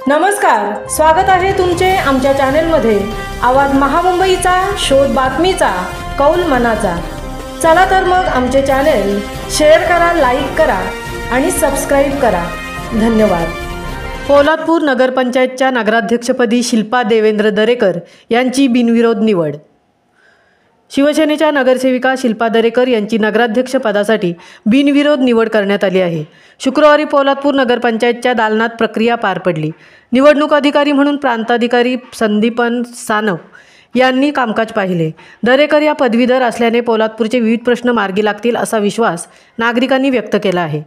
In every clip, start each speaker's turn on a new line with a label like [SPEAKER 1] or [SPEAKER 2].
[SPEAKER 1] नमस्कार, स्वागत आहे तुमचे आमच्या चॅनेलमध्ये। आवाज महामुंबईचा, शोध बातमीचा, कौल मनाचा। चला तर मग आमचे चॅनेल शेअर करा, लाईक करा आणि सबस्क्राइब करा। धन्यवाद। पोलादपूर नगरपंचायतच्या नगराध्यक्षपदी शिल्पा देवेंद्र दरेकर यांची बिनविरोध निवड। शिवसेनेच्या नगरसेविका शिल्पा दरेकर यांची नगराध्यक्ष पदासाठी बिनविरोध निवड करण्यात आली आहे। शुक्रवारी पोलादपूर नगरपंचायतच्या दालनात प्रक्रिया पार पडली। निवडणूक अधिकारी म्हणून प्रांताधिकारी संदीपन सानप यांनी कामकाज पाहिले। दरेकर या पदवीधर असल्याने पोलादपूरचे विविध प्रश्न मार्गी लागतील असा विश्वास नागरिकांनी व्यक्त केला आहे।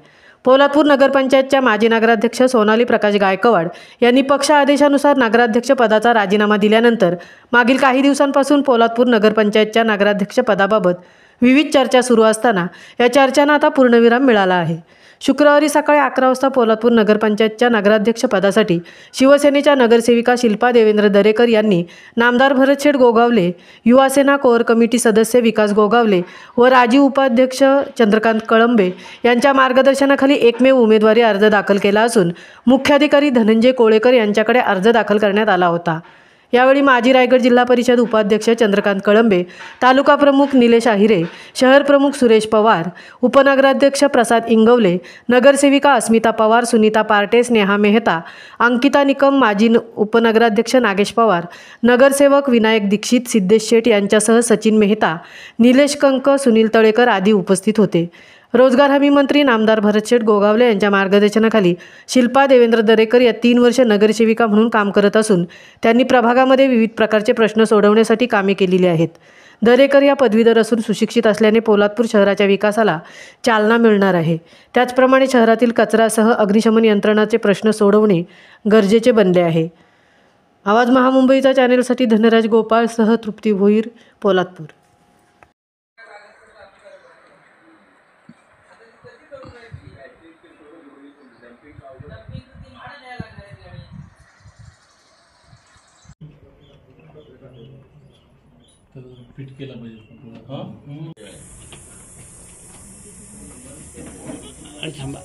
[SPEAKER 1] पोलादपूर नगरपंचायतच्या माजी नगराध्यक्ष सोनाली प्रकाश गायकवाड यांनी पक्ष आदेशानुसार नगराध्यक्ष पदाचा राजीनामा दिल्यानंतर मागील काही दिवसांपासून पोलादपूर नगरपंचायतच्या नगराध्यक्ष पदाबाबत विविध चर्चा सुरू असताना या चर्चांना आता पूर्णविराम मिळाला आहे। शुक्रवारी सकाळी 11 वाजता पोलादपूर नगरपंचायतच्या नगराध्यक्ष पदासाठी शिवसेनेच्या नगरसेविका शिल्पा देवेंद्र दरेकर यांनी नामदार भरतशेठ गोगावले, युवासेना कोअर कमिटी सदस्य विकास गोगावले व राजीव उपाध्यक्ष चंद्रकांत कळंबे यांच्या मार्गदर्शनाखाली एकमेव उमेदवारी अर्ज दाखल केला असून मुख्याधिकारी धनंजय कोळेकर यांच्याकडे अर्ज दाखल करण्यात आला होता। यावेळी माजी रायगड जिल्हा परिषद उपाध्यक्ष चंद्रकांत कळंबे, तालुका प्रमुख निलेश आहिरे, शहर प्रमुख सुरेश पवार, उपनगराध्यक्ष प्रसाद इंगवले, नगरसेविका अस्मिता पवार, सुनीता पार्टे, स्नेहा मेहता, अंकिता निकम, माजी उपनगराध्यक्ष नागेश पवार, नगरसेवक विनायक दीक्षित, सिद्धेश शेठ यांच्यासह सचिन मेहता, निलेश कंक, सुनील तळेकर आदी उपस्थित होते। रोजगार हमी मंत्री नामदार भरतशेठ गोगावले यांच्या मार्गदर्शनाखाली शिल्पा देवेंद्र दरेकर या 3 वर्ष नगरसेविका म्हणून काम करत असून त्यांनी प्रभागामध्ये विविध प्रकारचे प्रश्न सोडवण्यासाठी कामे केलेली आहेत। दरेकर या पदवीधर असून सुशिक्षित असल्याने पोलादपूर शहराच्या विकासाला चालना मिळणार आहे। त्याचप्रमाणे शहरातील कचरासह अग्निशमन यंत्रणाचे प्रश्न सोडवणे गरजेचे बनले आहे। आवाज महामुंबईचा चॅनेलसाठी धनराज गोपाळसह तृप्ती भोईर, पोलादपूर।
[SPEAKER 2] फिट केला पाहिजे। हां आणि थांबा।